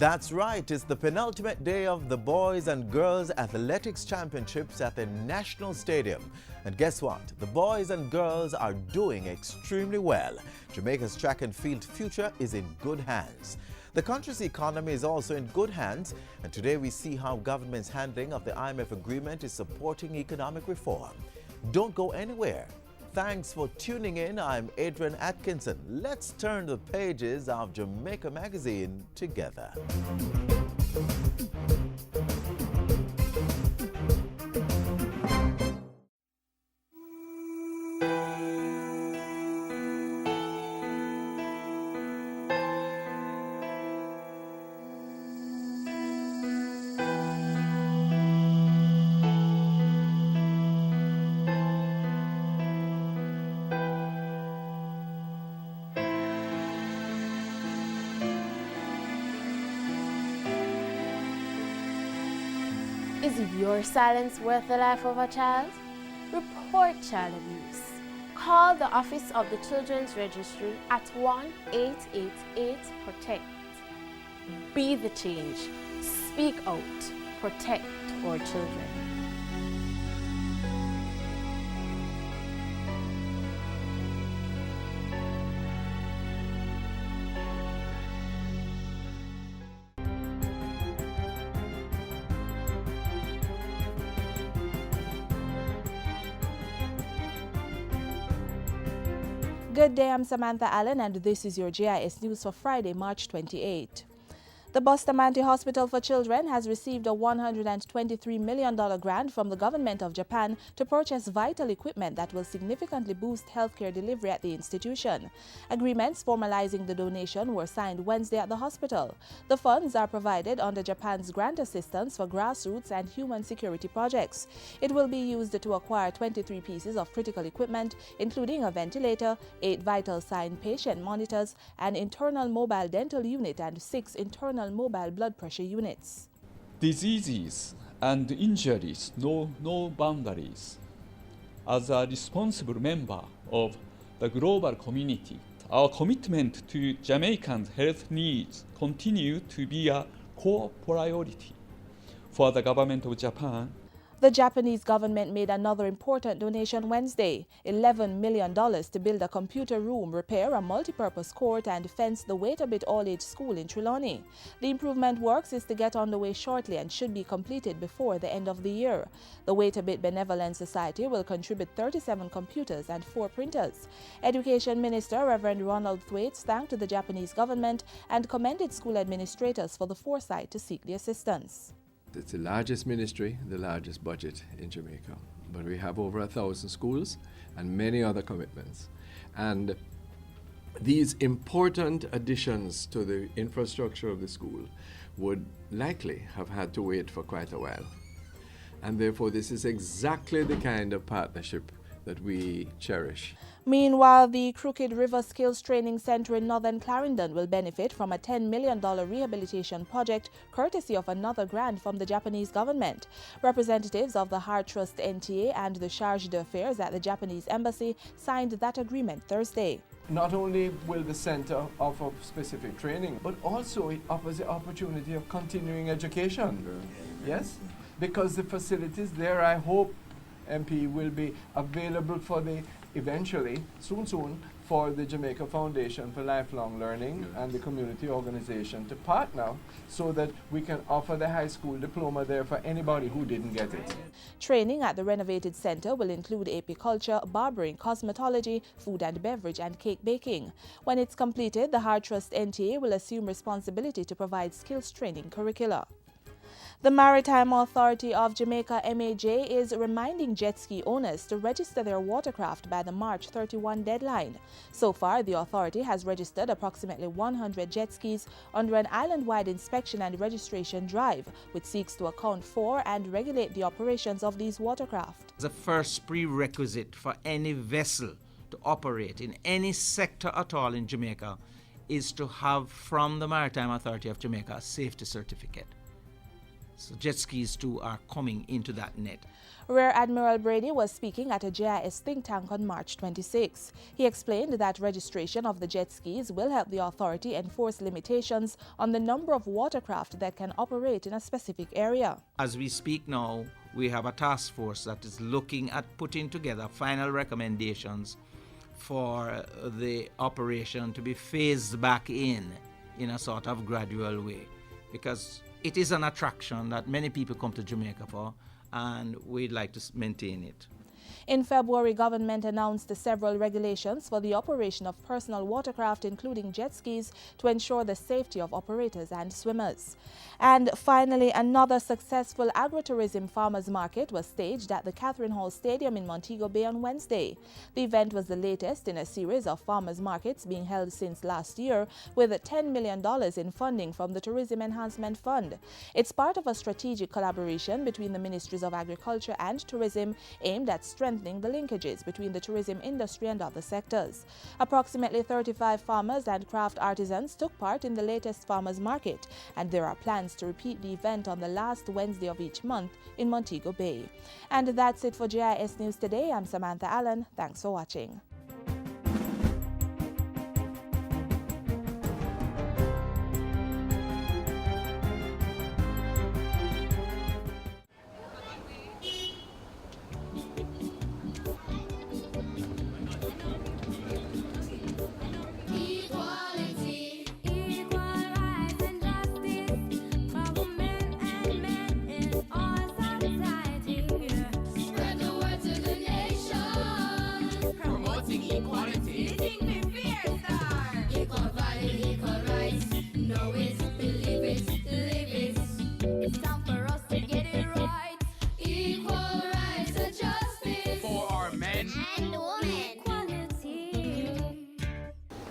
That's right, it's the penultimate day of the Boys and Girls Athletics Championships at the National Stadium. And guess what? The boys and girls are doing extremely well. Jamaica's track and field future is in good hands. The country's economy is also in good hands, and today we see how government's handling of the IMF agreement is supporting economic reform. Don't go anywhere. Thanks for tuning in. I'm Adrian Atkinson. Let's turn the pages of Jamaica Magazine together. Is your silence worth the life of a child? Report child abuse. Call the Office of the Children's Registry at 1-888-PROTECT. Be the change. Speak out. Protect our children. Good day, I'm Samantha Allen and this is your GIS News for Friday, March 28. The Bustamante Hospital for Children has received a $123 million grant from the government of Japan to purchase vital equipment that will significantly boost healthcare delivery at the institution. Agreements formalizing the donation were signed Wednesday at the hospital. The funds are provided under Japan's grant assistance for grassroots and human security projects. It will be used to acquire 23 pieces of critical equipment, including a ventilator, 8 vital sign patient monitors, an internal mobile dental unit, and 6 internal mobile blood pressure units. Diseases and injuries know no boundaries. As a responsible member of the global community, our commitment to Jamaican health needs continue to be a core priority for the government of Japan. The Japanese government made another important donation Wednesday, $11 million to build a computer room, repair a multipurpose court, and fence the Wait-A-Bit all-age school in Trelawney. The improvement works is to get underway shortly and should be completed before the end of the year. The Wait-A-Bit Benevolent Society will contribute 37 computers and 4 printers. Education Minister Reverend Ronald Thwaites thanked the Japanese government and commended school administrators for the foresight to seek the assistance. It's the largest ministry, the largest budget in Jamaica. But we have over 1,000 schools and many other commitments. And these important additions to the infrastructure of the school would likely have had to wait for quite a while. And therefore, this is exactly the kind of partnership that we cherish. Meanwhile, the Crooked River Skills Training Center in Northern Clarendon will benefit from a $10 million rehabilitation project courtesy of another grant from the Japanese government. Representatives of the Heart Trust NTA and the Charge d'Affaires at the Japanese Embassy signed that agreement Thursday. Not only will the center offer specific training, but also it offers the opportunity of continuing education. Yes? Because the facilities there, I hope, MP, will be available for the eventually, soon, for the Jamaica Foundation for Lifelong Learning and the community organization to partner so that we can offer the high school diploma there for anybody who didn't get it. Training at the renovated center will include apiculture, barbering, cosmetology, food and beverage, and cake baking. When it's completed, the Heart Trust NTA will assume responsibility to provide skills training curricula. The Maritime Authority of Jamaica MAJ is reminding jet ski owners to register their watercraft by the March 31 deadline. So far, the authority has registered approximately 100 jet skis under an island-wide inspection and registration drive, which seeks to account for and regulate the operations of these watercraft. The first prerequisite for any vessel to operate in any sector at all in Jamaica is to have from the Maritime Authority of Jamaica a safety certificate. So jet skis too are coming into that net. Rear Admiral Brady was speaking at a JIS think tank on March 26. He explained that registration of the jet skis will help the authority enforce limitations on the number of watercraft that can operate in a specific area. As we speak now, we have a task force that is looking at putting together final recommendations for the operation to be phased back in a sort of gradual way, because it is an attraction that many people come to Jamaica for, and we'd like to maintain it. In February, government announced several regulations for the operation of personal watercraft, including jet skis, to ensure the safety of operators and swimmers. And finally, another successful agritourism farmers market was staged at the Catherine Hall Stadium in Montego Bay on Wednesday. The event was the latest in a series of farmers markets being held since last year, with $10 million in funding from the Tourism Enhancement Fund. It's part of a strategic collaboration between the Ministries of Agriculture and Tourism aimed at strengthening the linkages between the tourism industry and other sectors. Approximately 35 farmers and craft artisans took part in the latest farmers market, and there are plans to repeat the event on the last Wednesday of each month in Montego Bay. And that's it for JIS News Today. I'm Samantha Allen. Thanks for watching.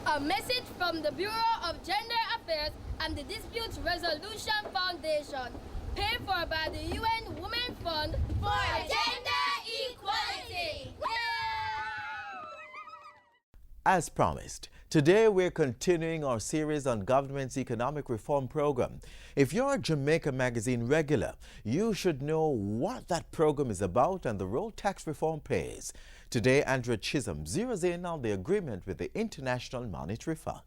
A message from the Bureau of Gender Affairs and the Dispute Resolution Foundation, paid for by the UN Women Fund for Gender Equality. As promised, today we're continuing our series on government's economic reform program. If you're a Jamaica Magazine regular, you should know what that program is about and the role tax reform plays. Today, Andrea Chisholm zeroes in on the agreement with the International Monetary Fund.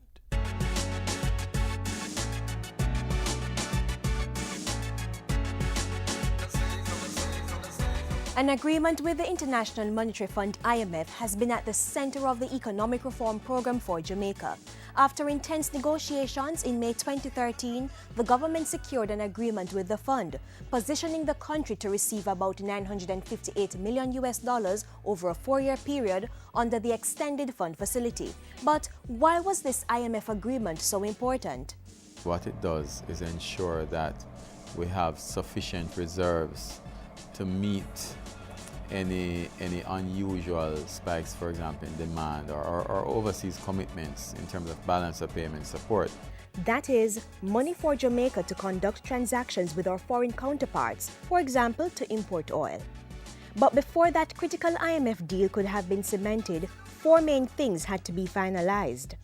An agreement with the International Monetary Fund (IMF) has been at the center of the economic reform program for Jamaica. After intense negotiations in May 2013, the government secured an agreement with the fund, positioning the country to receive about $958 million over a 4-year period under the extended fund facility. But why was this IMF agreement so important? What it does is ensure that we have sufficient reserves to meet any unusual spikes, for example, in demand or overseas commitments in terms of balance of payment support. That is, money for Jamaica to conduct transactions with our foreign counterparts, for example, to import oil. But before that critical IMF deal could have been cemented, 4 main things had to be finalized.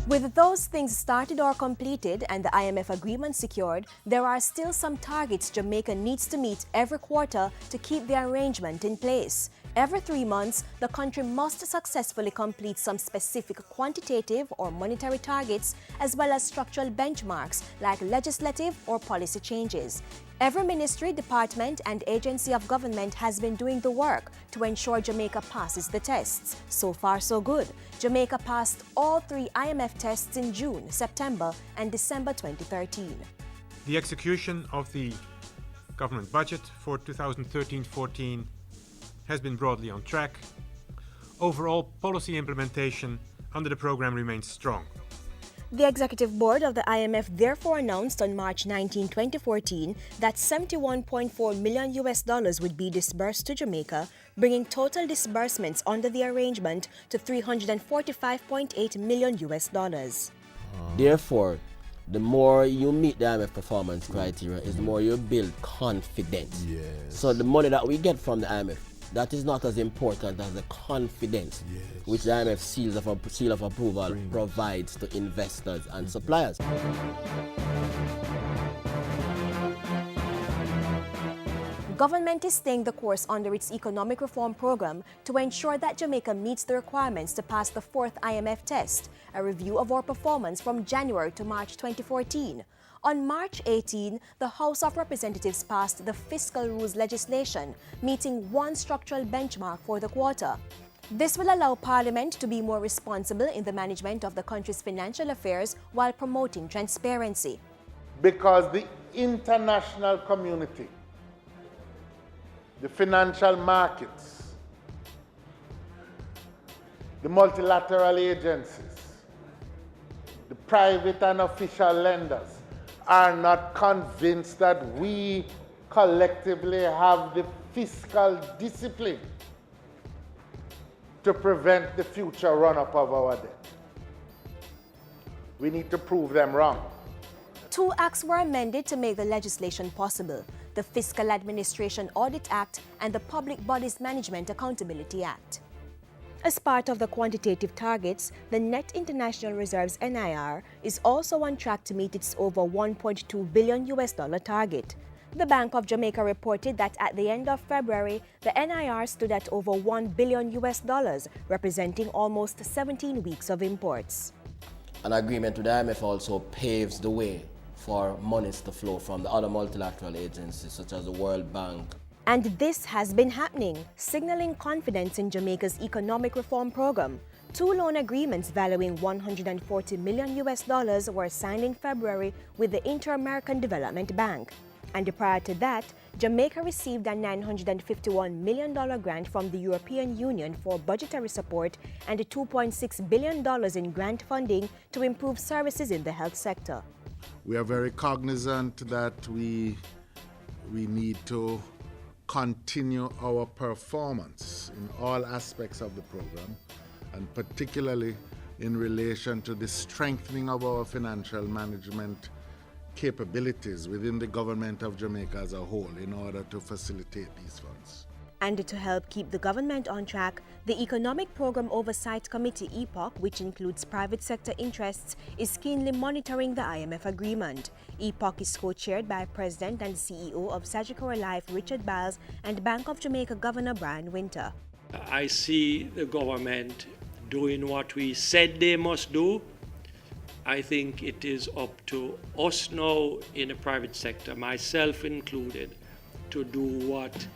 With those things started or completed and the IMF agreement secured, there are still some targets Jamaica needs to meet every quarter to keep the arrangement in place. Every 3 months, the country must successfully complete some specific quantitative or monetary targets, as well as structural benchmarks like legislative or policy changes. Every ministry, department, and agency of government has been doing the work to ensure Jamaica passes the tests. So far, so good. Jamaica passed all 3 IMF tests in June, September, and December 2013. The execution of the government budget for 2013-14 has been broadly on track. Overall, policy implementation under the program remains strong. The Executive Board of the IMF therefore announced on March 19, 2014 that $71.4 million would be disbursed to Jamaica, bringing total disbursements under the arrangement to $345.8 million. Therefore, the more you meet the IMF performance criteria is the more you build confidence. Yes. So the money that we get from the IMF that is not as important as the confidence which the IMF seal of approval provides to investors and suppliers. Government is staying the course under its economic reform program to ensure that Jamaica meets the requirements to pass the 4th IMF test, a review of our performance from January to March 2014. On March 18, the House of Representatives passed the fiscal rules legislation, meeting one structural benchmark for the quarter. This will allow Parliament to be more responsible in the management of the country's financial affairs while promoting transparency. Because the international community, the financial markets, the multilateral agencies, the private and official lenders are not convinced that we collectively have the fiscal discipline to prevent the future run-up of our debt. We need to prove them wrong. 2 acts were amended to make the legislation possible: the Fiscal Administration Audit Act and the Public Bodies Management Accountability Act. As part of the quantitative targets, the Net International Reserves NIR is also on track to meet its over $1.2 billion target. The Bank of Jamaica reported that at the end of February, the NIR stood at over $1 billion, representing almost 17 weeks of imports. An agreement with the IMF also paves the way for monies to flow from the other multilateral agencies such as the World Bank. And this has been happening, signaling confidence in Jamaica's economic reform program. 2 loan agreements valuing $140 million were signed in February with the Inter-American Development Bank. And prior to that, Jamaica received a $951 million grant from the European Union for budgetary support and $2.6 billion in grant funding to improve services in the health sector. We are very cognizant that we need to continue our performance in all aspects of the program, and particularly in relation to the strengthening of our financial management capabilities within the government of Jamaica as a whole in order to facilitate these funds. And to help keep the government on track, the Economic Program Oversight Committee (EPOC), which includes private sector interests, is keenly monitoring the IMF agreement. EPOC is co-chaired by President and CEO of Sagicor Life Richard Biles and Bank of Jamaica Governor Brian Winter. I see the government doing what we said they must do. I think it is up to us now in the private sector, myself included, to do what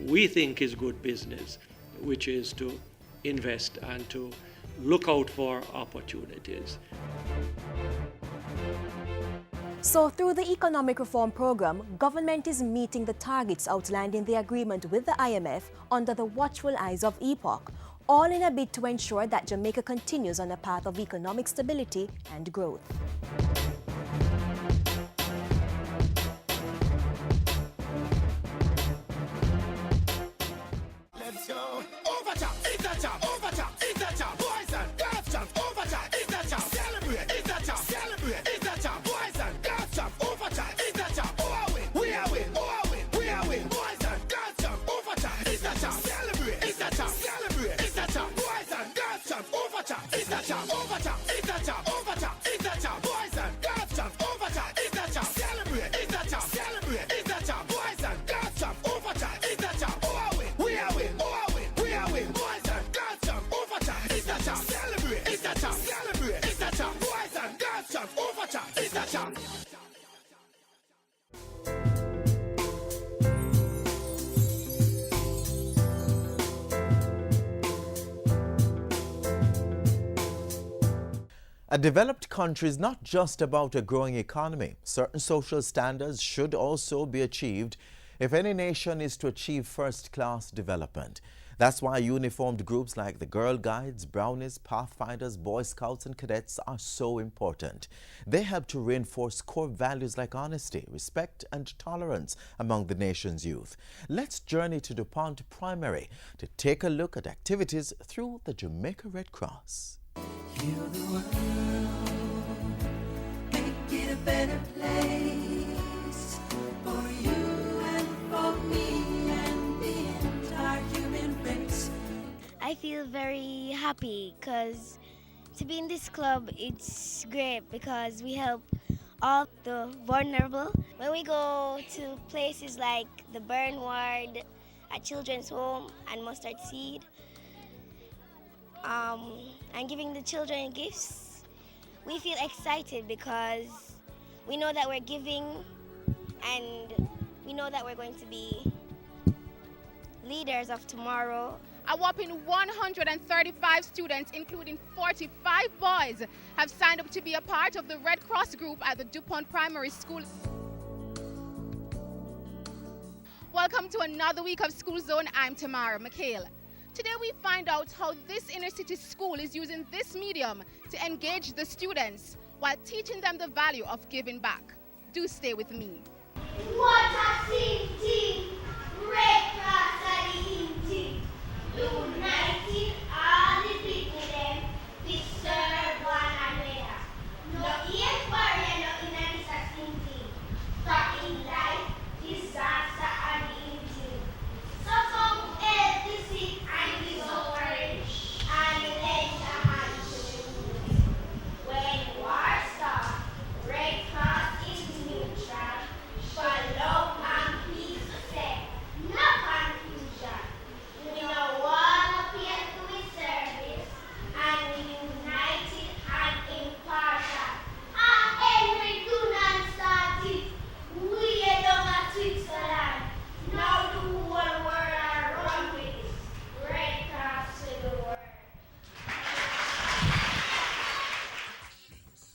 we think is good business, which is to invest and to look out for opportunities. So through the economic reform program, government is meeting the targets outlined in the agreement with the IMF under the watchful eyes of EPOC, all in a bid to ensure that Jamaica continues on a path of economic stability and growth. A developed country is not just about a growing economy. Certain social standards should also be achieved if any nation is to achieve first-class development. That's why uniformed groups like the Girl Guides, Brownies, Pathfinders, Boy Scouts and Cadets are so important. They help to reinforce core values like honesty, respect and tolerance among the nation's youth. Let's journey to DuPont Primary to take a look at activities through the Jamaica Red Cross. Heal the world, make it a better place for you and for me and the entire humanity. feel very happy because to be in this club, it's great because we help all the vulnerable. When we go to places like the burn ward, at Children's Home and Mustard Seed, and giving the children gifts, we feel excited because we know that we're giving and we know that we're going to be leaders of tomorrow. A whopping 135 students, including 45 boys, have signed up to be a part of the Red Cross group at the DuPont Primary School. Welcome to another week of School Zone. I'm Tamara McHale. Today we find out how this inner city school is using this medium to engage the students while teaching them the value of giving back. Do stay with me. What a city! Red Cross and the Inti, uniting all the people them, we serve one another. No hate barrier, no inner this as Inti. For in life, disaster and the Inti. So come help the sick and the suffering, and lend a hand to the youth. When war starts, Red Cross is neutral, for love and peace to say. No confusion. We know all appear to be service, and we united and impartial. Henry Dunan started. We don't at Switzerland. Now the whole world are run with it. Red Cross to the world.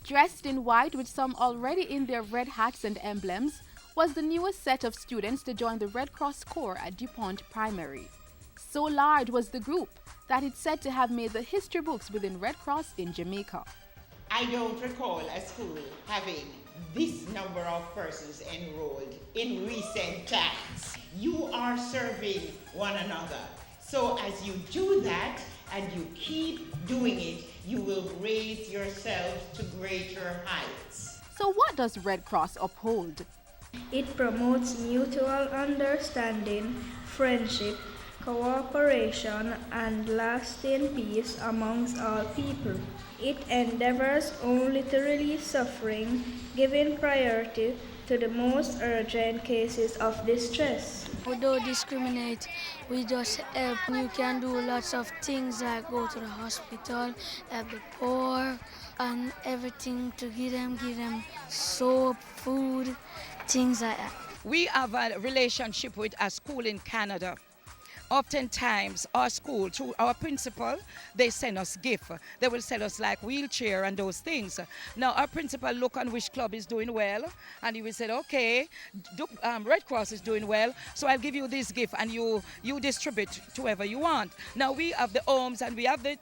Dressed in white with some already in their red hats and emblems, was the newest set of students to join the Red Cross Corps at DuPont Primary. So large was the group that it's said to have made the history books within Red Cross in Jamaica. I don't recall a school having this number of persons enrolled in recent times. You are serving one another. So as you do that and you keep doing it, you will raise yourselves to greater heights. So what does Red Cross uphold? It promotes mutual understanding, friendship, cooperation, and lasting peace amongst all people. It endeavors only to relieve suffering, giving priority to the most urgent cases of distress. We don't discriminate, we just help. You can do lots of things like go to the hospital, help the poor, and everything to give them soap, food, things like that. We have a relationship with a school in Canada. Oftentimes, our school, through our principal, they send us gifts. They will send us like wheelchair and those things. Now, our principal look on which club is doing well, and he will say, okay, Red Cross is doing well, so I'll give you this gift, and you distribute to whoever you want. Now, we have the homes, and we have the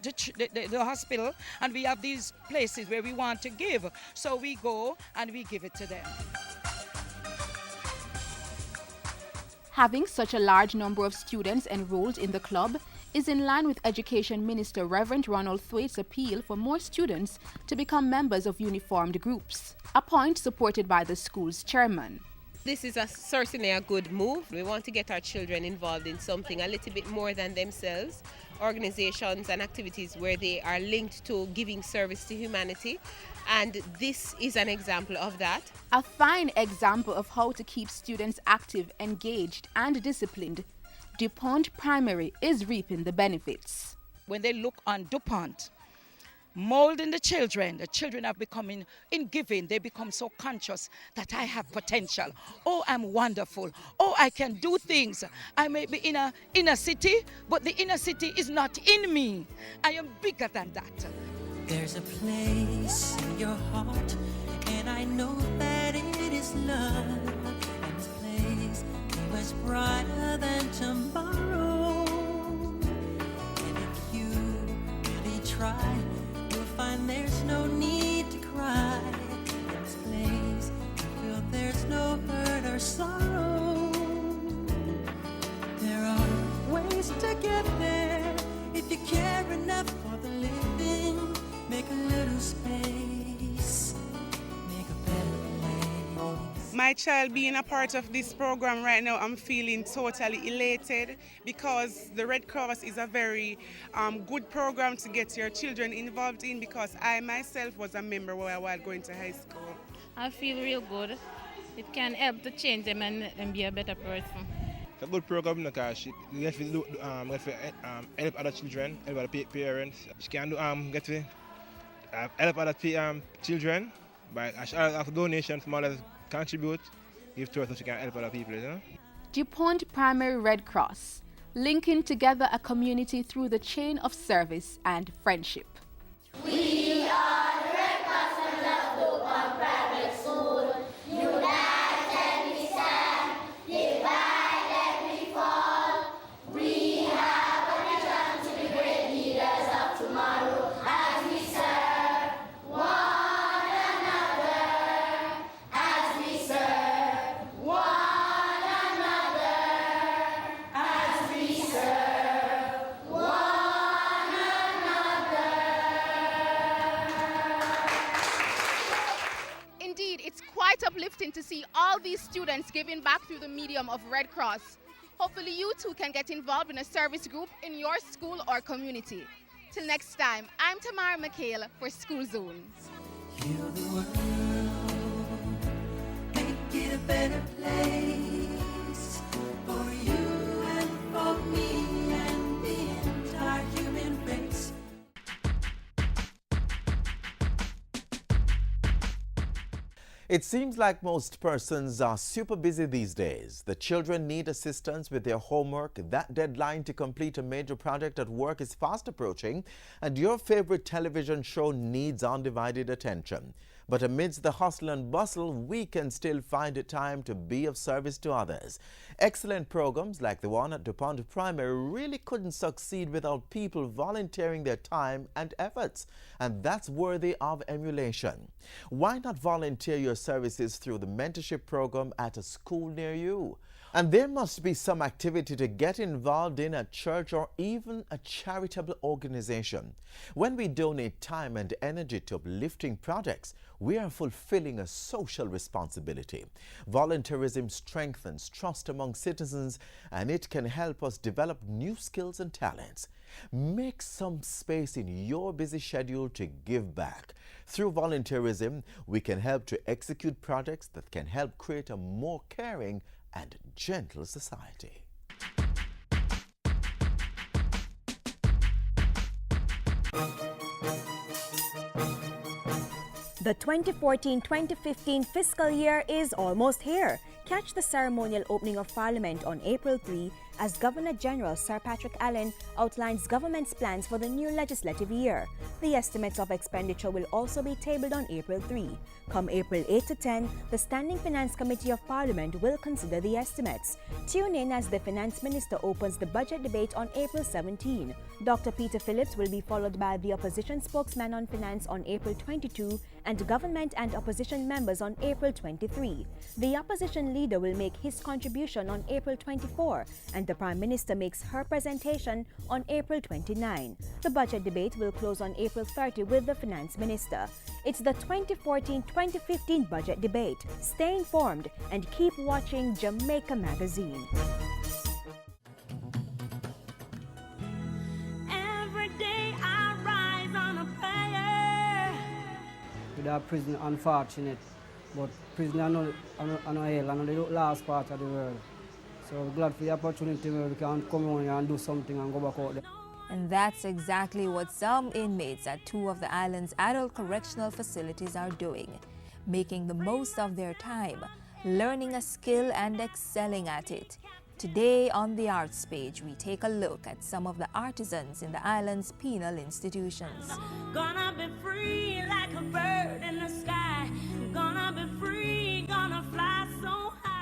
hospital, and we have these places where we want to give. So we go, and we give it to them. Having such a large number of students enrolled in the club is in line with Education Minister Reverend Ronald Thwaite's appeal for more students to become members of uniformed groups, a point supported by the school's chairman. This is certainly a good move. We want to get our children involved in something a little bit more than themselves, organizations and activities where they are linked to giving service to humanity. And this is an example of that. A fine example of how to keep students active, engaged, and disciplined. DuPont Primary is reaping the benefits. When they look on DuPont, molding the children have become in giving, they become so conscious that I have potential. Oh, I'm wonderful. Oh, I can do things. I may be in a inner city, but the inner city is not in me. I am bigger than that. There's a place in your heart, and I know that it is love. And this place is much brighter than tomorrow. And if you really try, you'll find there's no need to cry. In this place, you feel there's no hurt or sorrow. There are ways to get there if you care enough for the living. Make a little space, make a better place. My my child being a part of this program right now, I'm feeling totally elated because the Red Cross is a very good program to get your children involved in, because I myself was a member while I was going to high school. I feel real good. It can help to change them and be a better person. It's a good program because she gets to help other children, help other parents. She can get to help other children by a donation from others contribute, give to her so she can help other people. You know? DuPont Primary Red Cross, linking together a community through the chain of service and friendship. We are the Red Cross of DuPont Private School. United we stand, divided we fall. We have a vision to be great leaders of tomorrow as we serve one another. As we serve one another. As we serve one another. Indeed, it's quite uplifting to see all these students giving back through the medium of Red Cross. Hopefully you too can get involved in a service group in your school or community. Till next time, I'm Tamara McHale for School Zones. Heal the world, make it a better place for you and for me and the entire human race. It seems like most persons are super busy these days. The children need assistance with their homework. That deadline to complete a major project at work is fast approaching, and your favorite television show needs undivided attention. But amidst the hustle and bustle, we can still find a time to be of service to others. Excellent programs like the one at DuPont Primary really couldn't succeed without people volunteering their time and efforts, and that's worthy of emulation. Why not volunteer your services through the mentorship program at a school near you? And there must be some activity to get involved in at church or even a charitable organization. When we donate time and energy to uplifting projects, we are fulfilling a social responsibility. Volunteerism strengthens trust among citizens, and it can help us develop new skills and talents. Make some space in your busy schedule to give back. Through volunteerism, we can help to execute projects that can help create a more caring and gentle society. The 2014-2015 fiscal year is almost here. Catch the ceremonial opening of Parliament on April 3 as Governor-General Sir Patrick Allen outlines government's plans for the new legislative year. The estimates of expenditure will also be tabled on April 3. Come April 8 to 10, the Standing Finance Committee of Parliament will consider the estimates. Tune in as the Finance Minister opens the budget debate on April 17. Dr. Peter Phillips will be followed by the Opposition Spokesman on Finance on April 22 and Government and Opposition members on April 23. The Opposition Leader will make his contribution on April 24 and the Prime Minister makes her presentation on April 29. The budget debate will close on April 30 with the Finance Minister. It's the 2014-2015 budget debate. Stay informed and keep watching Jamaica Magazine. Every day I rise on a prayer. With our prison, unfortunate, but prison are not the last part of the world. So we're glad for the opportunity where we can come on here and do something and go back out there. And that's exactly what some inmates at two of the island's adult correctional facilities are doing, making the most of their time, learning a skill and excelling at it. Today on the arts page, we take a look at some of the artisans in the island's penal institutions. Gonna be free like a bird in the sky. Gonna be free, gonna fly so high.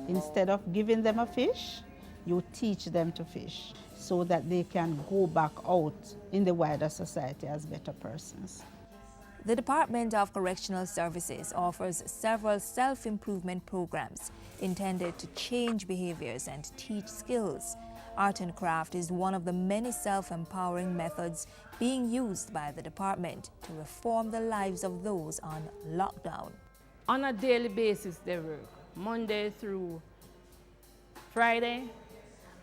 Instead of giving them a fish, you teach them to fish so that they can go back out in the wider society as better persons. The Department of Correctional Services offers several self-improvement programs intended to change behaviors and teach skills. Art and craft is one of the many self-empowering methods being used by the department to reform the lives of those on lockdown. On a daily basis, they work Monday through Friday.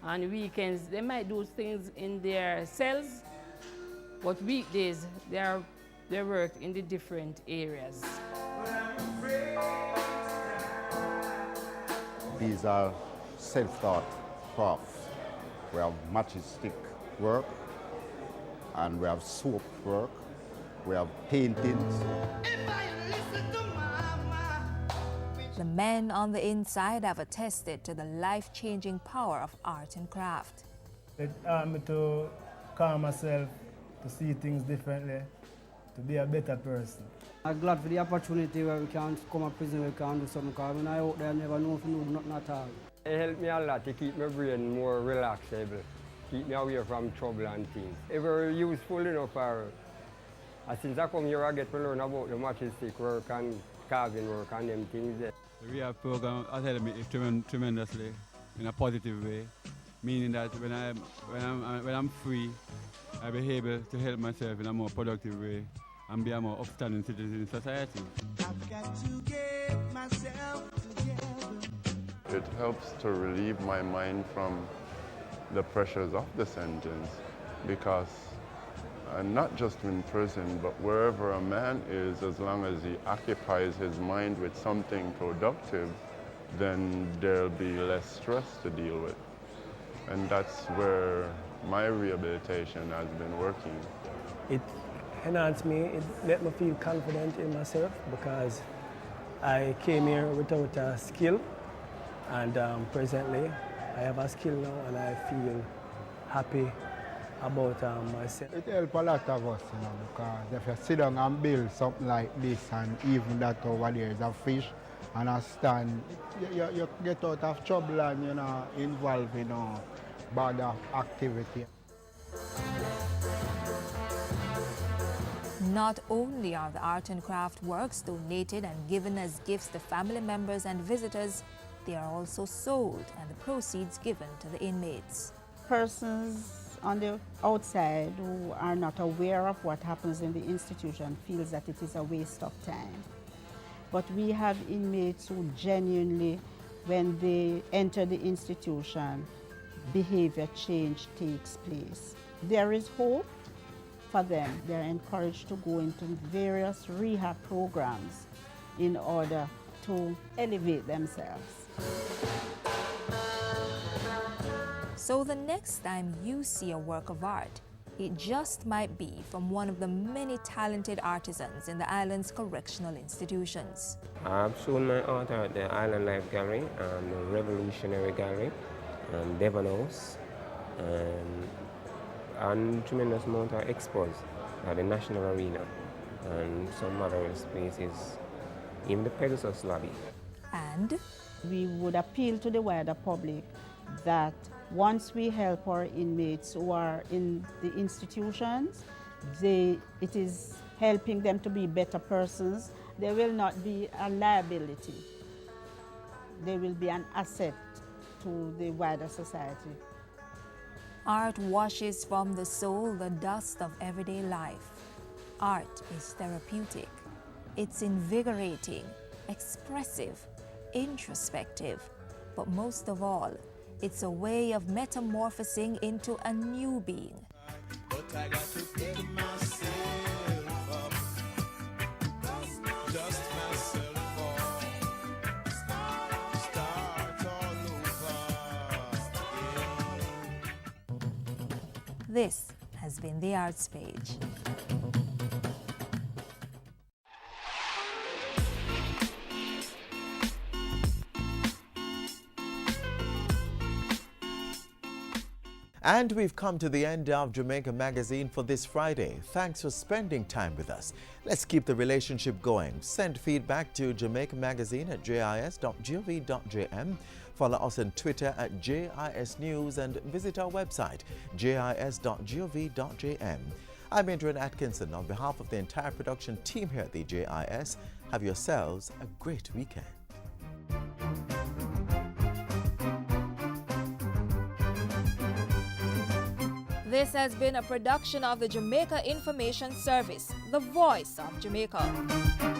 On weekends, they might do things in their cells, but weekdays, they work in the different areas. These are self-taught crafts. We have matchstick work, and we have soap work, we have paintings. The men on the inside have attested to the life-changing power of art and craft. It helped me to calm myself, to see things differently, to be a better person. I'm glad for the opportunity where we can come to prison, we can do something, because when I out there, I never know if I know nothing at all. It helped me a lot to keep my brain more relaxable, keep me away from trouble and things. It was useful enough for, since I come here, I get to learn about the matchstick work and carving work and them things there. The rehab program has helped me tremendously in a positive way, meaning that when I'm free, I'll be able to help myself in a more productive way and be a more upstanding citizen in society. I've got to get myself together. It helps to relieve my mind from the pressures of the sentence, because not just in prison, but wherever a man is, as long as he occupies his mind with something productive, then there'll be less stress to deal with. And that's where my rehabilitation has been working. It enhanced me, it let me feel confident in myself, because I came here without a skill, and presently I have a skill now, and I feel happy about myself. It helps a lot of us, because if you sit down and build something like this, and even that over there is a fish and a stand, you get out of trouble and involved in bad activity. Not only are the art and craft works donated and given as gifts to family members and visitors, they are also sold and the proceeds given to the inmates. Persons on the outside who are not aware of what happens in the institution feels that it is a waste of time. But we have inmates who genuinely, when they enter the institution, behavior change takes place. There is hope for them. They're encouraged to go into various rehab programs in order to elevate themselves. So the next time you see a work of art, it just might be from one of the many talented artisans in the island's correctional institutions. I've shown my art at the Island Life Gallery, the Revolutionary Gallery, Devon House, and tremendous amount of expos at the National Arena and some other spaces, even the Pegasus Lobby. And we would appeal to the wider public that once we help our inmates who are in the institutions, it is helping them to be better persons. They will not be a liability. They will be an asset to the wider society. Art washes from the soul the dust of everyday life. Art is therapeutic. It's invigorating, expressive, introspective, but most of all, it's a way of metamorphosing into a new being. But I got to pick myself up, dust myself off, start all over. This has been the Arts Page. And we've come to the end of Jamaica Magazine for this Friday. Thanks for spending time with us. Let's keep the relationship going. Send feedback to Jamaica Magazine at jis.gov.jm. Follow us on Twitter at JIS News and visit our website, jis.gov.jm. I'm Adrian Atkinson. On behalf of the entire production team here at the JIS, have yourselves a great weekend. This has been a production of the Jamaica Information Service, the voice of Jamaica.